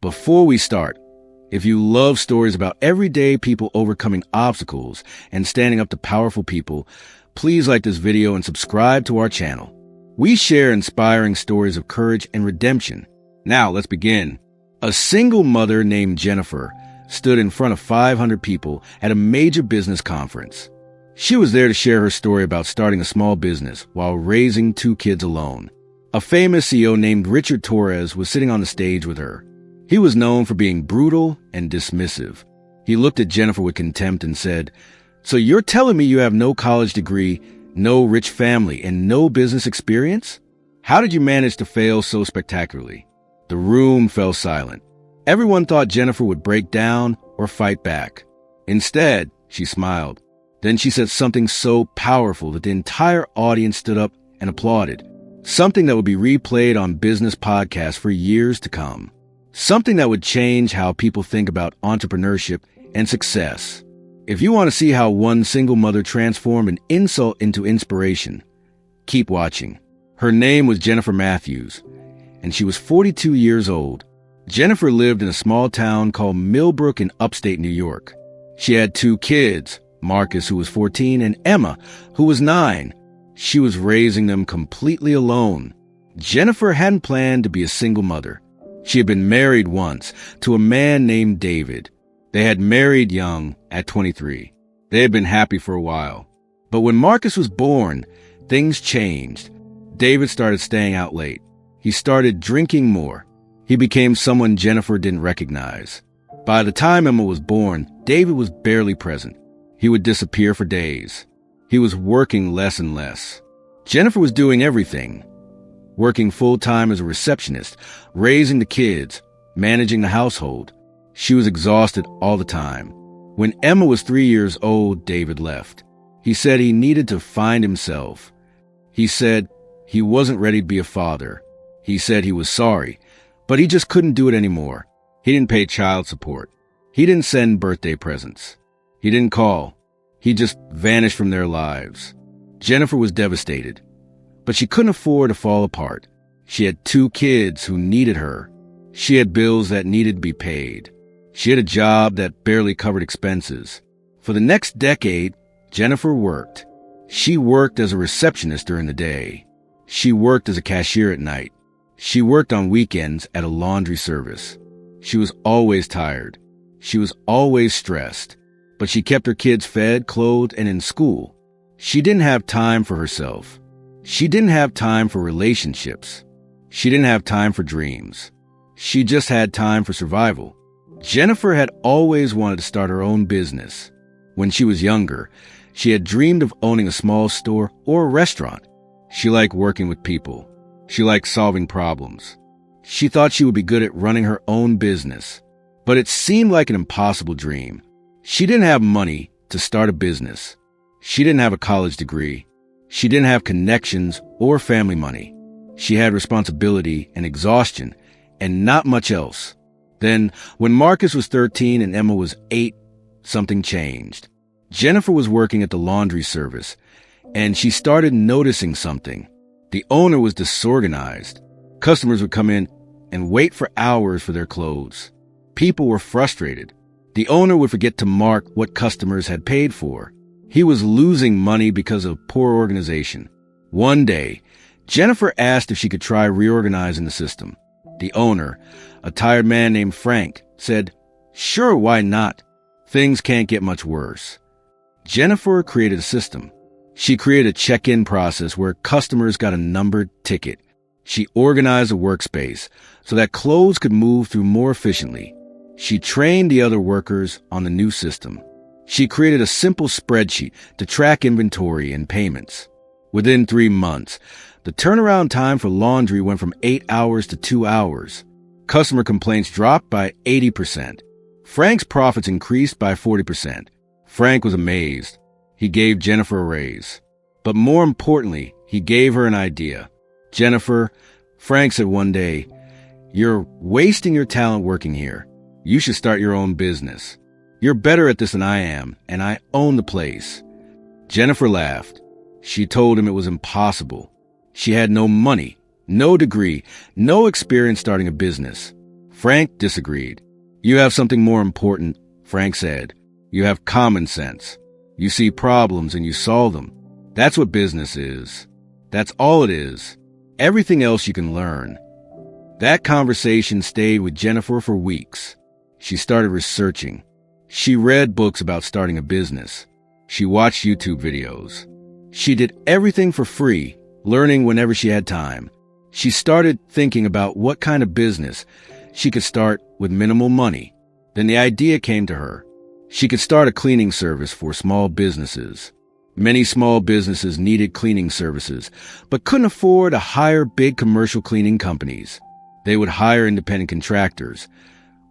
Before we start, if you love stories about everyday people overcoming obstacles and standing up to powerful people, please like this video and subscribe to our channel. We share inspiring stories of courage and redemption. Now, let's begin. A single mother named Jennifer stood in front of 500 people at a major business conference. She was there to share her story about starting a small business while raising 2 kids alone. A famous CEO named Richard Torres was sitting on the stage with her. He was known for being brutal and dismissive. He looked at Jennifer with contempt and said, "So you're telling me you have no college degree, no rich family, and no business experience? How did you manage to fail so spectacularly?" The room fell silent. Everyone thought Jennifer would break down or fight back. Instead, she smiled. Then she said something so powerful that the entire audience stood up and applauded. Something that would be replayed on business podcasts for years to come. Something that would change how people think about entrepreneurship and success. If you want to see how one single mother transformed an insult into inspiration, keep watching. Her name was Jennifer Matthews, and she was 42 years old. Jennifer lived in a small town called Millbrook in upstate New York. She had 2 kids, Marcus, who was 14, and Emma, who was 9. She was raising them completely alone. Jennifer hadn't planned to be a single mother. She had been married once to a man named David. They had married young at 23. They had been happy for a while. But when Marcus was born, things changed. David started staying out late. He started drinking more. He became someone Jennifer didn't recognize. By the time Emma was born, David was barely present. He would disappear for days. He was working less and less. Jennifer was doing everything. Working full-time as a receptionist, raising the kids, managing the household. She was exhausted all the time. When Emma was 3 years old, David left. He said he needed to find himself. He said he wasn't ready to be a father. He said he was sorry, but he just couldn't do it anymore. He didn't pay child support. He didn't send birthday presents. He didn't call. He just vanished from their lives. Jennifer was devastated, but she couldn't afford to fall apart. She had 2 kids who needed her. She had bills that needed to be paid. She had a job that barely covered expenses. For the next decade, Jennifer worked. She worked as a receptionist during the day. She worked as a cashier at night. She worked on weekends at a laundry service. She was always tired. She was always stressed. But she kept her kids fed, clothed, and in school. She didn't have time for herself. She didn't have time for relationships. She didn't have time for dreams. She just had time for survival. Jennifer had always wanted to start her own business. When she was younger, she had dreamed of owning a small store or a restaurant. She liked working with people. She liked solving problems. She thought she would be good at running her own business. But it seemed like an impossible dream. She didn't have money to start a business. She didn't have a college degree. She didn't have connections or family money. She had responsibility and exhaustion and not much else. Then, when Marcus was 13 and Emma was 8, something changed. Jennifer was working at the laundry service, and she started noticing something. The owner was disorganized. Customers would come in and wait for hours for their clothes. People were frustrated. The owner would forget to mark what customers had paid for. He was losing money because of poor organization. One day, Jennifer asked if she could try reorganizing the system. The owner, a tired man named Frank, said, "Sure, why not? Things can't get much worse." Jennifer created a system. She created a check-in process where customers got a numbered ticket. She organized a workspace so that clothes could move through more efficiently. She trained the other workers on the new system. She created a simple spreadsheet to track inventory and payments. Within 3 months, the turnaround time for laundry went from 8 hours to 2 hours. Customer complaints dropped by 80%. Frank's profits increased by 40%. Frank was amazed. He gave Jennifer a raise. But more importantly, he gave her an idea. "Jennifer," Frank said one day, "you're wasting your talent working here. You should start your own business. You're better at this than I am, and I own the place." Jennifer laughed. She told him it was impossible. She had no money, no degree, no experience starting a business. Frank disagreed. "You have something more important," Frank said. "You have common sense. You see problems and you solve them. That's what business is. That's all it is. Everything else you can learn." That conversation stayed with Jennifer for weeks. She started researching. She read books about starting a business. She watched YouTube videos. She did everything for free, learning whenever she had time. She started thinking about what kind of business she could start with minimal money. Then the idea came to her. She could start a cleaning service for small businesses. Many small businesses needed cleaning services, but couldn't afford to hire big commercial cleaning companies. They would hire independent contractors.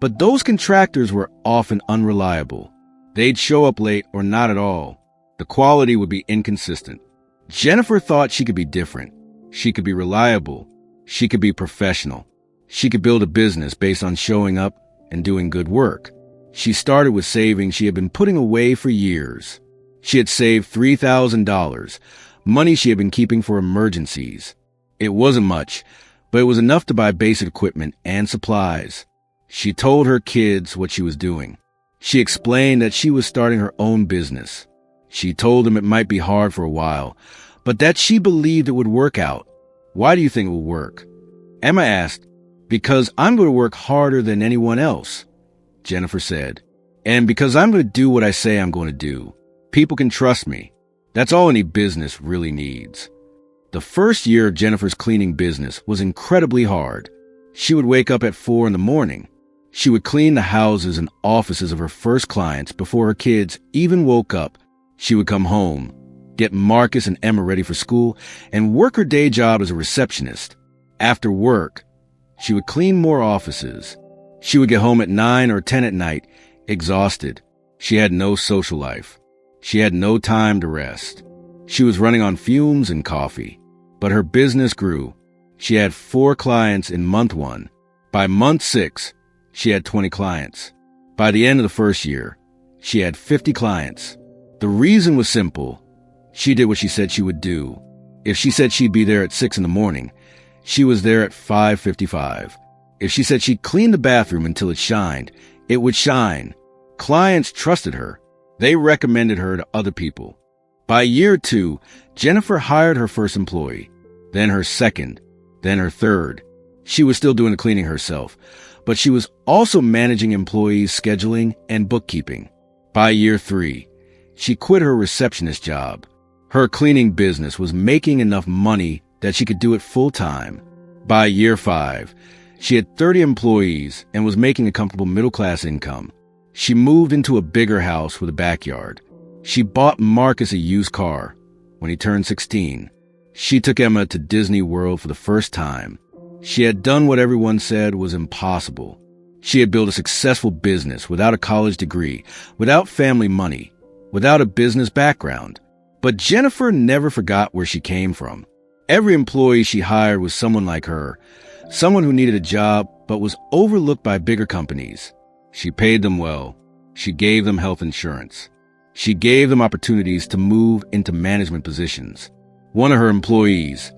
But those contractors were often unreliable. They'd show up late or not at all. The quality would be inconsistent. Jennifer thought she could be different. She could be reliable. She could be professional. She could build a business based on showing up and doing good work. She started with savings she had been putting away for years. She had saved $3,000, money she had been keeping for emergencies. It wasn't much, but it was enough to buy basic equipment and supplies. She told her kids what she was doing. She explained that she was starting her own business. She told them it might be hard for a while, but that she believed it would work out. "Why do you think it will work?" Emma asked. "Because I'm going to work harder than anyone else," Jennifer said. "And because I'm going to do what I say I'm going to do. People can trust me. That's all any business really needs." The first year of Jennifer's cleaning business was incredibly hard. She would wake up at 4 in the morning. She would clean the houses and offices of her first clients before her kids even woke up. She would come home, get Marcus and Emma ready for school, and work her day job as a receptionist. After work, she would clean more offices. She would get home at 9 or 10 at night, exhausted. She had no social life. She had no time to rest. She was running on fumes and coffee. But her business grew. She had 4 clients in month 1. By month 6, she had 20 clients. By the end of the first year, she had 50 clients. The reason was simple. She did what she said she would do. If she said she'd be there at 6 in the morning, she was there at 5:55. If she said she'd clean the bathroom until it shined, it would shine. Clients trusted her. They recommended her to other people. By year 2, Jennifer hired her first employee, then her second, then her third. She was still doing the cleaning herself, but she was also managing employees' scheduling and bookkeeping. By year 3, she quit her receptionist job. Her cleaning business was making enough money that she could do it full-time. By year 5, she had 30 employees and was making a comfortable middle-class income. She moved into a bigger house with a backyard. She bought Marcus a used car when he turned 16. She took Emma to Disney World for the first time. She had done what everyone said was impossible. She had built a successful business without a college degree, without family money, without a business background. But Jennifer never forgot where she came from. Every employee she hired was someone like her, someone who needed a job but was overlooked by bigger companies. She paid them well. She gave them health insurance. She gave them opportunities to move into management positions. One of her employees,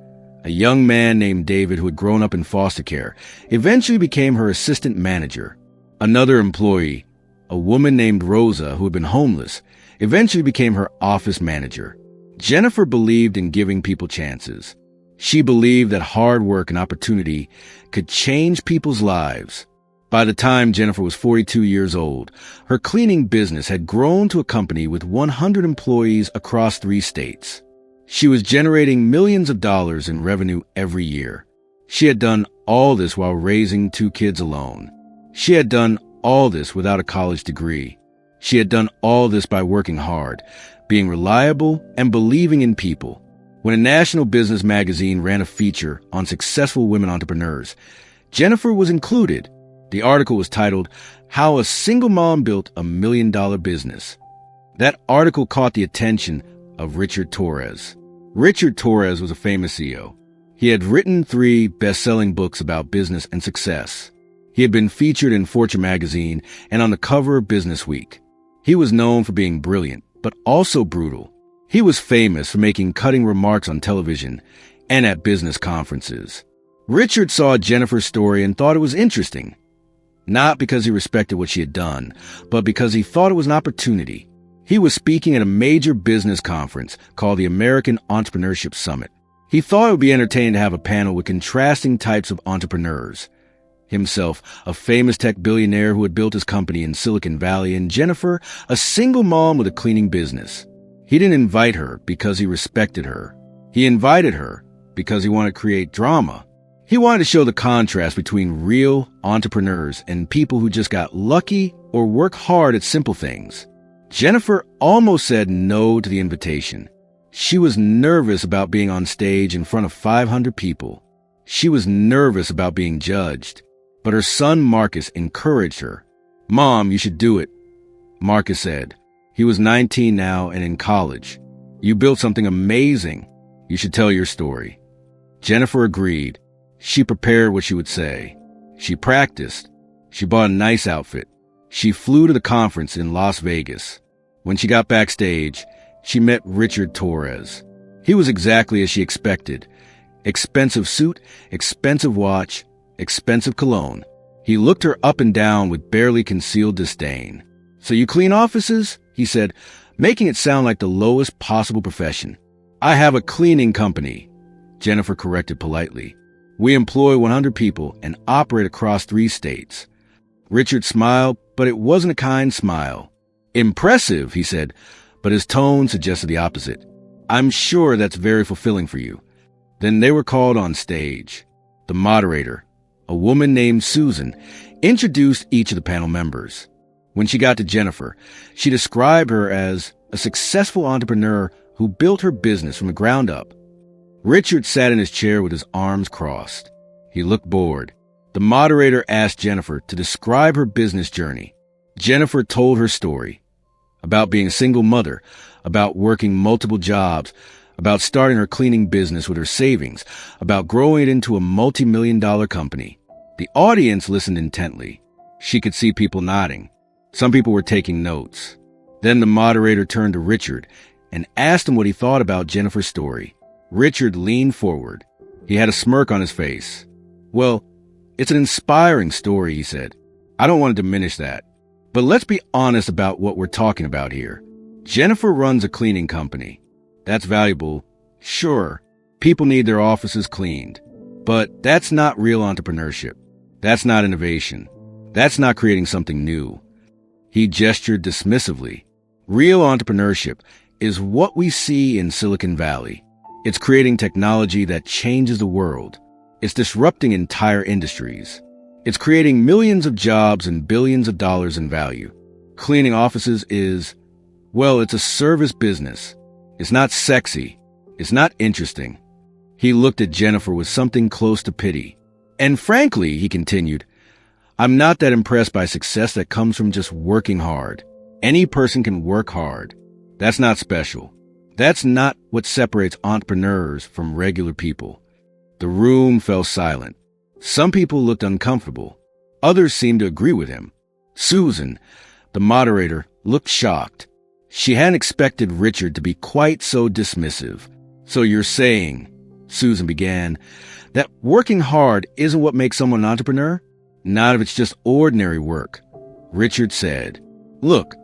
a young man named David who had grown up in foster care, eventually became her assistant manager. Another employee, a woman named Rosa who had been homeless, eventually became her office manager. Jennifer believed in giving people chances. She believed that hard work and opportunity could change people's lives. By the time Jennifer was 42 years old, her cleaning business had grown to a company with 100 employees across 3 states. She was generating millions of dollars in revenue every year. She had done all this while raising 2 kids alone. She had done all this without a college degree. She had done all this by working hard, being reliable, and believing in people. When a national business magazine ran a feature on successful women entrepreneurs, Jennifer was included. The article was titled, "How a Single Mom Built a $1 Million Business." That article caught the attention of Richard Torres. Richard Torres was a famous CEO. He had written 3 best-selling books about business and success. He had been featured in Fortune magazine and on the cover of Business Week. He was known for being brilliant, but also brutal. He was famous for making cutting remarks on television and at business conferences. Richard saw Jennifer's story and thought it was interesting. Not because he respected what she had done, but because he thought it was an opportunity. He was speaking at a major business conference called the American Entrepreneurship Summit. He thought it would be entertaining to have a panel with contrasting types of entrepreneurs. Himself, a famous tech billionaire who had built his company in Silicon Valley, and Jennifer, a single mom with a cleaning business. He didn't invite her because he respected her. He invited her because he wanted to create drama. He wanted to show the contrast between real entrepreneurs and people who just got lucky or work hard at simple things. Jennifer almost said no to the invitation. She was nervous about being on stage in front of 500 people. She was nervous about being judged. But her son Marcus encouraged her. "Mom, you should do it," Marcus said. He was 19 now and in college. "You built something amazing. You should tell your story." Jennifer agreed. She prepared what she would say. She practiced. She bought a nice outfit. She flew to the conference in Las Vegas. When she got backstage, she met Richard Torres. He was exactly as she expected. Expensive suit, expensive watch, expensive cologne. He looked her up and down with barely concealed disdain. "So you clean offices?" he said, making it sound like the lowest possible profession. "I have a cleaning company," Jennifer corrected politely. "We employ 100 people and operate across 3 states. Richard smiled, but it wasn't a kind smile. "Impressive," he said, but his tone suggested the opposite. "I'm sure that's very fulfilling for you." Then they were called on stage. The moderator, a woman named Susan, introduced each of the panel members. When she got to Jennifer, she described her as a successful entrepreneur who built her business from the ground up. Richard sat in his chair with his arms crossed. He looked bored. The moderator asked Jennifer to describe her business journey. Jennifer told her story about being a single mother, about working multiple jobs, about starting her cleaning business with her savings, about growing it into a multi-million-dollar company. The audience listened intently. She could see people nodding. Some people were taking notes. Then the moderator turned to Richard and asked him what he thought about Jennifer's story. Richard leaned forward. He had a smirk on his face. "Well, it's an inspiring story," he said. "I don't want to diminish that. But let's be honest about what we're talking about here. Jennifer runs a cleaning company. That's valuable. Sure, people need their offices cleaned. But that's not real entrepreneurship. That's not innovation. That's not creating something new." He gestured dismissively. Real entrepreneurship is what we see in Silicon Valley. It's creating technology that changes the world. It's disrupting entire industries. It's creating millions of jobs and billions of dollars in value. Cleaning offices is, well, it's a service business. It's not sexy. It's not interesting. He looked at Jennifer with something close to pity. "And frankly," he continued, "I'm not that impressed by success that comes from just working hard. Any person can work hard. That's not special. That's not what separates entrepreneurs from regular people." The room fell silent. Some people looked uncomfortable. Others seemed to agree with him. Susan, the moderator, looked shocked. She hadn't expected Richard to be quite so dismissive. "So you're saying," Susan began, "that working hard isn't what makes someone an entrepreneur?" "Not if it's just ordinary work," Richard said. "Look,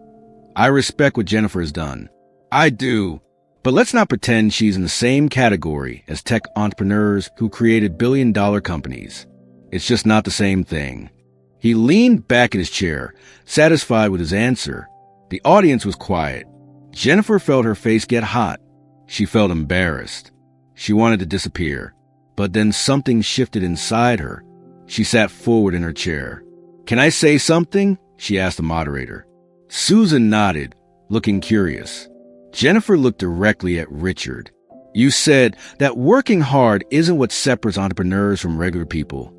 I respect what Jennifer has done. I do. But let's not pretend she's in the same category as tech entrepreneurs who created billion-dollar companies. It's just not the same thing." He leaned back in his chair, satisfied with his answer. The audience was quiet. Jennifer felt her face get hot. She felt embarrassed. She wanted to disappear. But then something shifted inside her. She sat forward in her chair. "Can I say something?" she asked the moderator. Susan nodded, looking curious. Jennifer looked directly at Richard. "You said that working hard isn't what separates entrepreneurs from regular people,"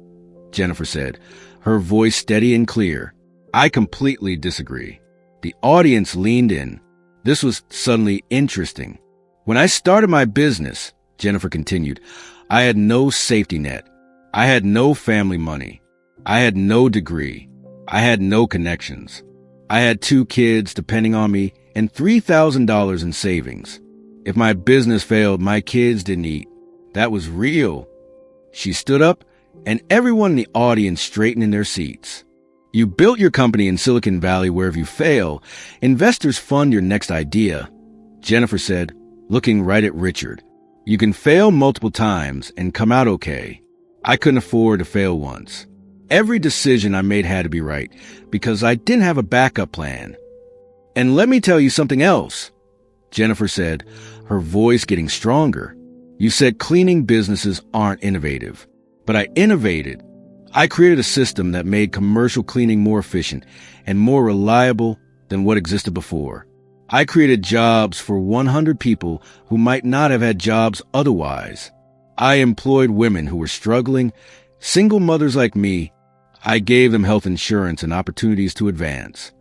Jennifer said, her voice steady and clear. "I completely disagree." The audience leaned in. This was suddenly interesting. "When I started my business," Jennifer continued, "I had no safety net. I had no family money. I had no degree. I had no connections. I had 2 kids depending on me and $3,000 in savings. If my business failed, my kids didn't eat. That was real." She stood up, and everyone in the audience straightened in their seats. You built your company in Silicon Valley where if you fail, investors fund your next idea. Jennifer said, looking right at Richard. You can fail multiple times and come out okay. I couldn't afford to fail once. Every decision I made had to be right because I didn't have a backup plan. And let me tell you something else, Jennifer said, her voice getting stronger. You said cleaning businesses aren't innovative, but I innovated. I created a system that made commercial cleaning more efficient and more reliable than what existed before. I created jobs for 100 people who might not have had jobs otherwise. I employed women who were struggling, single mothers like me. I gave them health insurance and opportunities to advance.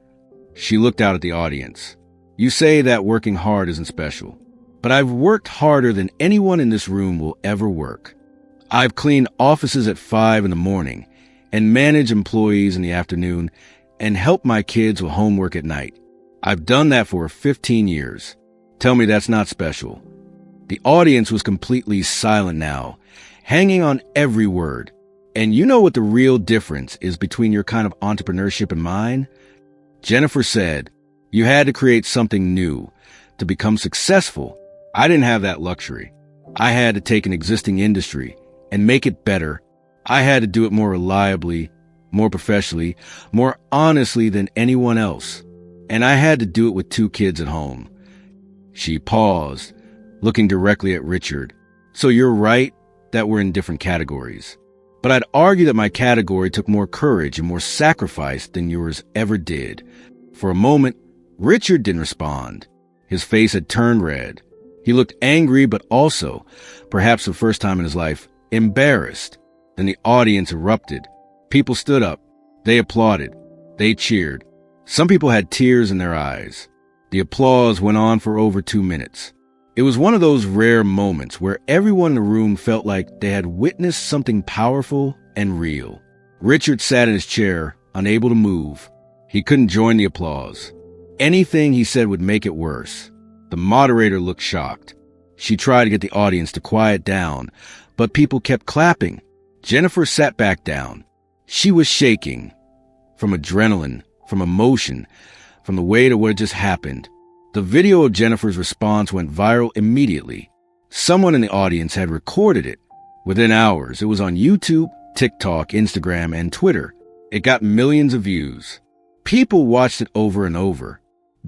She looked out at the audience. You say that working hard isn't special, but I've worked harder than anyone in this room will ever work. I've cleaned offices at 5 a.m. and managed employees in the afternoon and helped my kids with homework at night. I've done that for 15 years. Tell me that's not special. The audience was completely silent now, hanging on every word. And you know what the real difference is between your kind of entrepreneurship and mine? Jennifer said, you had to create something new to become successful. I didn't have that luxury. I had to take an existing industry and make it better. I had to do it more reliably, more professionally, more honestly than anyone else. And I had to do it with 2 kids at home. She paused, looking directly at Richard. So you're right that we're in different categories. But I'd argue that my category took more courage and more sacrifice than yours ever did. For a moment, Richard didn't respond. His face had turned red. He looked angry, but also, perhaps for the first time in his life, embarrassed. Then the audience erupted. People stood up. They applauded. They cheered. Some people had tears in their eyes. The applause went on for over 2 minutes. It was one of those rare moments where everyone in the room felt like they had witnessed something powerful and real. Richard sat in his chair, unable to move. He couldn't join the applause. Anything he said would make it worse. The moderator looked shocked. She tried to get the audience to quiet down, but people kept clapping. Jennifer sat back down. She was shaking. From adrenaline, from emotion, from the weight of what had just happened. The video of Jennifer's response went viral immediately. Someone in the audience had recorded it. Within hours, it was on YouTube, TikTok, Instagram, and Twitter. It got millions of views. People watched it over and over.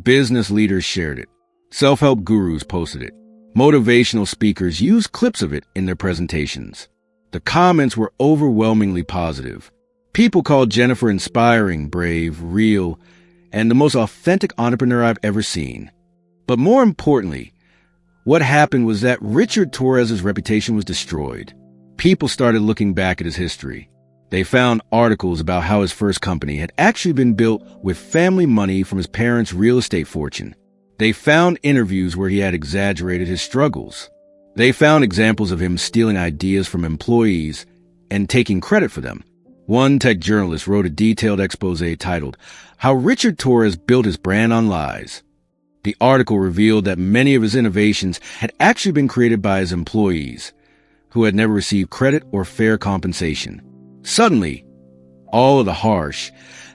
Business leaders shared it. Self-help gurus posted it. Motivational speakers used clips of it in their presentations. The comments were overwhelmingly positive. People called Jennifer inspiring, brave, real, and the most authentic entrepreneur I've ever seen. But more importantly, what happened was that Richard Torres's reputation was destroyed. People started looking back at his history. They found articles about how his first company had actually been built with family money from his parents' real estate fortune. They found interviews where he had exaggerated his struggles. They found examples of him stealing ideas from employees and taking credit for them. One tech journalist wrote a detailed expose titled, How Richard Torres Built His Brand on Lies. The article revealed that many of his innovations had actually been created by his employees, who had never received credit or fair compensation. Suddenly, all of the harsh,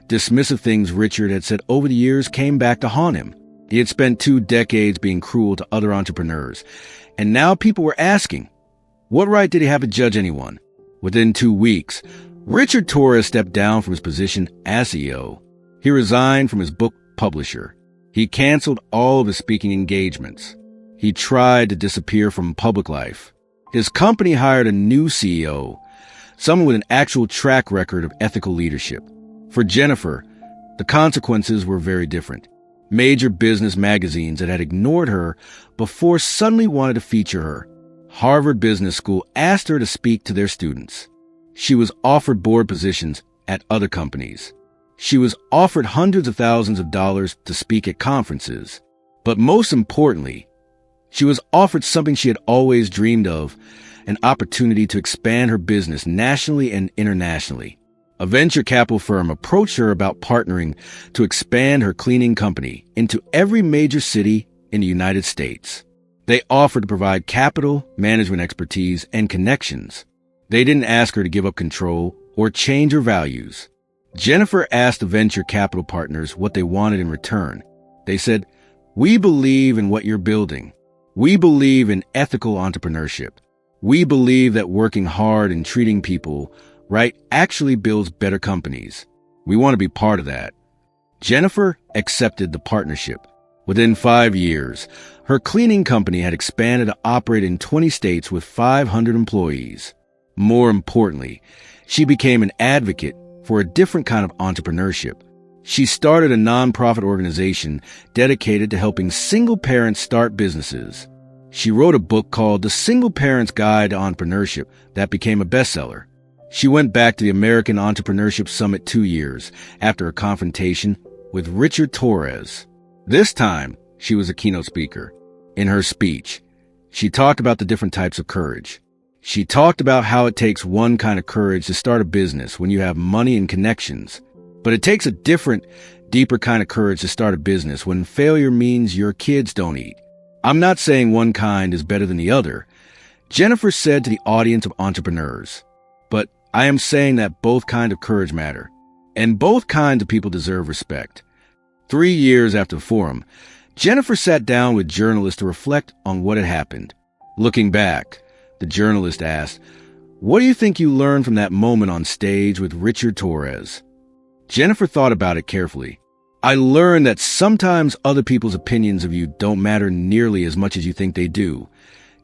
dismissive things Richard had said over the years came back to haunt him. He had spent 2 decades being cruel to other entrepreneurs, and now people were asking, what right did he have to judge anyone? Within 2 weeks, Richard Torres stepped down from his position as CEO. He resigned from his book publisher. He canceled all of his speaking engagements. He tried to disappear from public life. His company hired a new CEO, someone with an actual track record of ethical leadership. For Jennifer, the consequences were very different. Major business magazines that had ignored her before suddenly wanted to feature her. Harvard Business School asked her to speak to their students. She was offered board positions at other companies. She was offered hundreds of thousands of dollars to speak at conferences. But most importantly, she was offered something she had always dreamed of, an opportunity to expand her business nationally and internationally. A venture capital firm approached her about partnering to expand her cleaning company into every major city in the United States. They offered to provide capital, management expertise, and connections. They didn't ask her to give up control or change her values. Jennifer asked the venture capital partners what they wanted in return. They said, "We believe in what you're building. We believe in ethical entrepreneurship. We believe that working hard and treating people right actually builds better companies. We want to be part of that." Jennifer accepted the partnership. Within 5 years, her cleaning company had expanded to operate in 20 states with 500 employees. More importantly, she became an advocate for a different kind of entrepreneurship. She started a nonprofit organization dedicated to helping single parents start businesses. She wrote a book called The Single Parent's Guide to Entrepreneurship that became a bestseller. She went back to the American Entrepreneurship Summit 2 years after a confrontation with Richard Torres. This time, she was a keynote speaker. In her speech, she talked about the different types of courage. She talked about how it takes one kind of courage to start a business when you have money and connections, but it takes a different, deeper kind of courage to start a business when failure means your kids don't eat. I'm not saying one kind is better than the other, Jennifer said to the audience of entrepreneurs, but I am saying that both kinds of courage matter, and both kinds of people deserve respect. 3 years after the forum, Jennifer sat down with journalists to reflect on what had happened. Looking back, the journalist asked, "What do you think you learned from that moment on stage with Richard Torres?" Jennifer thought about it carefully. "I learned that sometimes other people's opinions of you don't matter nearly as much as you think they do,"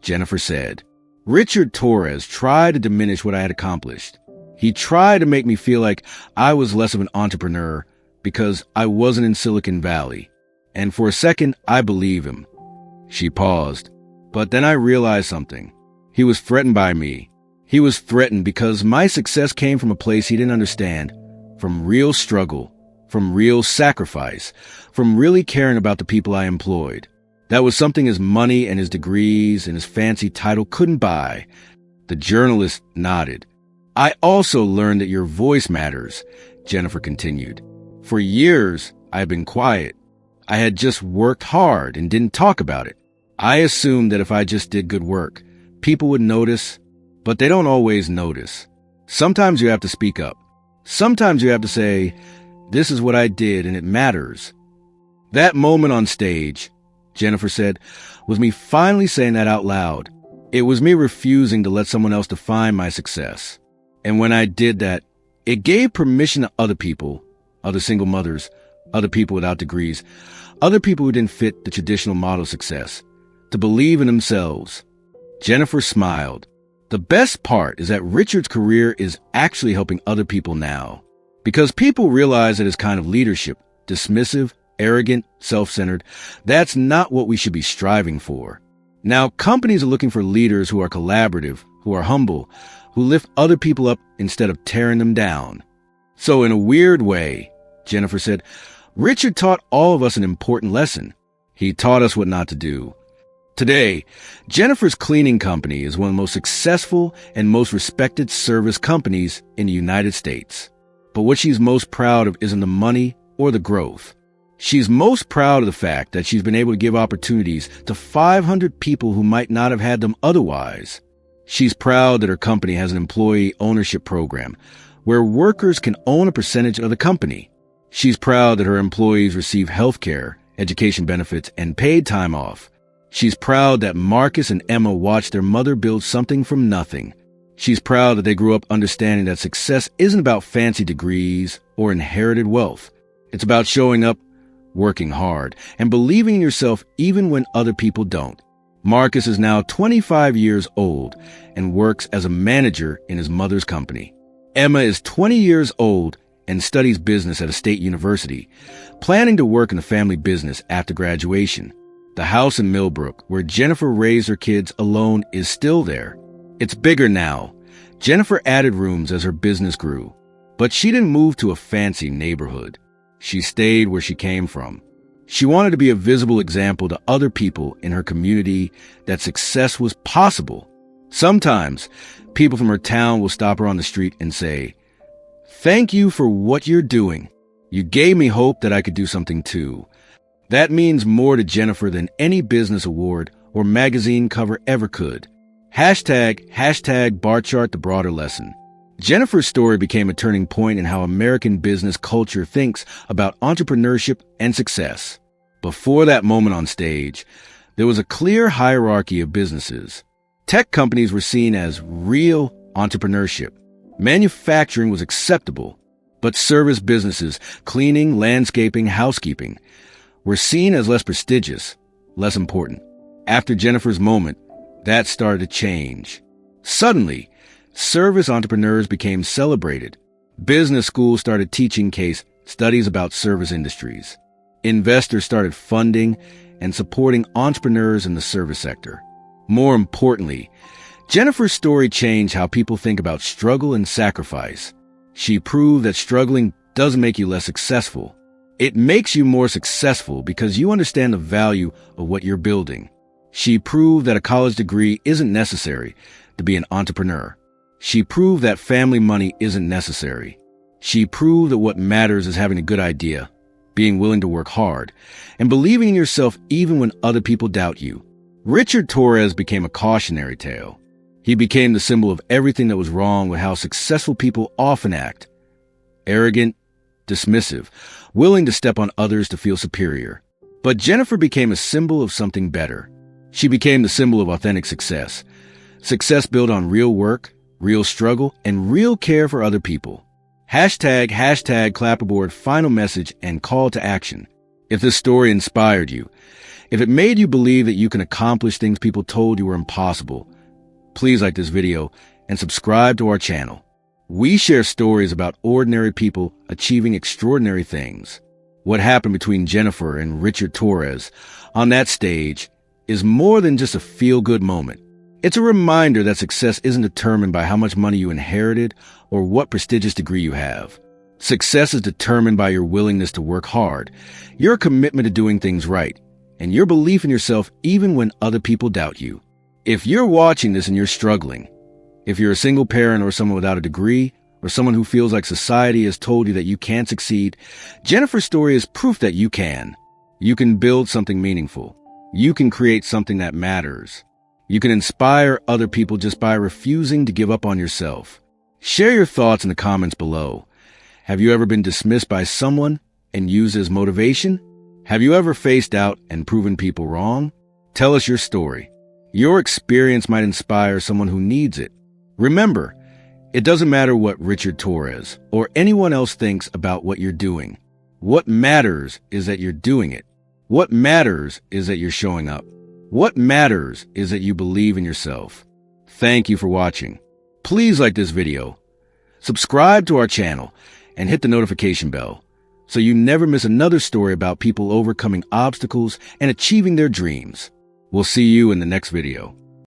Jennifer said. "Richard Torres tried to diminish what I had accomplished. He tried to make me feel like I was less of an entrepreneur because I wasn't in Silicon Valley. And for a second, I believe him." She paused. "But then I realized something. He was threatened by me. He was threatened because my success came from a place he didn't understand, from real struggle, from real sacrifice, from really caring about the people I employed. That was something his money and his degrees and his fancy title couldn't buy." The journalist nodded. "I also learned that your voice matters," Jennifer continued. "For years, I've been quiet. I had just worked hard and didn't talk about it. I assumed that if I just did good work, people would notice, but they don't always notice. Sometimes you have to speak up. Sometimes you have to say, 'This is what I did and it matters.'" That moment on stage, Jennifer said, was me finally saying that out loud. It was me refusing to let someone else define my success. And when I did that, it gave permission to other people, other single mothers, other people without degrees, other people who didn't fit the traditional model of success, to believe in themselves. Jennifer smiled. The best part is that Richard's career is actually helping other people now. Because people realize that his kind of leadership, dismissive, arrogant, self-centered, that's not what we should be striving for. Now, companies are looking for leaders who are collaborative, who are humble, who lift other people up instead of tearing them down. So in a weird way, Jennifer said, Richard taught all of us an important lesson. He taught us what not to do. Today, Jennifer's cleaning company is one of the most successful and most respected service companies in the United States. But what she's most proud of isn't the money or the growth. She's most proud of the fact that she's been able to give opportunities to 500 people who might not have had them otherwise. She's proud that her company has an employee ownership program where workers can own a percentage of the company. She's proud that her employees receive health care, education benefits, and paid time off. She's proud that Marcus and Emma watched their mother build something from nothing. She's proud that they grew up understanding that success isn't about fancy degrees or inherited wealth. It's about showing up, working hard, and believing in yourself even when other people don't. Marcus is now 25 years old and works as a manager in his mother's company. Emma is 20 years old and studies business at a state university, planning to work in the family business after graduation. The house in Millbrook, where Jennifer raised her kids alone, is still there. It's bigger now. Jennifer added rooms as her business grew. But she didn't move to a fancy neighborhood. She stayed where she came from. She wanted to be a visible example to other people in her community that success was possible. Sometimes, people from her town will stop her on the street and say, "Thank you for what you're doing. You gave me hope that I could do something too." That means more to Jennifer than any business award or magazine cover ever could. Hashtag bar chart the broader lesson. Jennifer's story became a turning point in how American business culture thinks about entrepreneurship and success. Before that moment on stage, there was a clear hierarchy of businesses. Tech companies were seen as real entrepreneurship. Manufacturing was acceptable, but service businesses, cleaning, landscaping, housekeeping, were seen as less prestigious, less important. After Jennifer's moment, that started to change. Suddenly, service entrepreneurs became celebrated. Business schools started teaching case studies about service industries. Investors started funding and supporting entrepreneurs in the service sector. More importantly, Jennifer's story changed how people think about struggle and sacrifice. She proved that struggling doesn't make you less successful. It makes you more successful because you understand the value of what you're building. She proved that a college degree isn't necessary to be an entrepreneur. She proved that family money isn't necessary. She proved that what matters is having a good idea, being willing to work hard, and believing in yourself even when other people doubt you. Richard Torres became a cautionary tale. He became the symbol of everything that was wrong with how successful people often act. Arrogant, dismissive, willing to step on others to feel superior. But Jennifer became a symbol of something better. She became the symbol of authentic success. Success built on real work, real struggle, and real care for other people. Hashtag Clapperboard final message and call to action. If this story inspired you, if it made you believe that you can accomplish things people told you were impossible, please like this video and subscribe to our channel. We share stories about ordinary people achieving extraordinary things. What happened between Jennifer and Richard Torres on that stage is more than just a feel-good moment. It's a reminder that success isn't determined by how much money you inherited or what prestigious degree you have. Success is determined by your willingness to work hard, your commitment to doing things right, and your belief in yourself even when other people doubt you. If you're watching this and you're struggling, if you're a single parent or someone without a degree, or someone who feels like society has told you that you can't succeed, Jennifer's story is proof that you can. You can build something meaningful. You can create something that matters. You can inspire other people just by refusing to give up on yourself. Share your thoughts in the comments below. Have you ever been dismissed by someone and used as motivation? Have you ever faced doubt and proven people wrong? Tell us your story. Your experience might inspire someone who needs it. Remember, it doesn't matter what Richard Torres or anyone else thinks about what you're doing. What matters is that you're doing it. What matters is that you're showing up. What matters is that you believe in yourself. Thank you for watching. Please like this video, subscribe to our channel, and hit the notification bell so you never miss another story about people overcoming obstacles and achieving their dreams. We'll see you in the next video.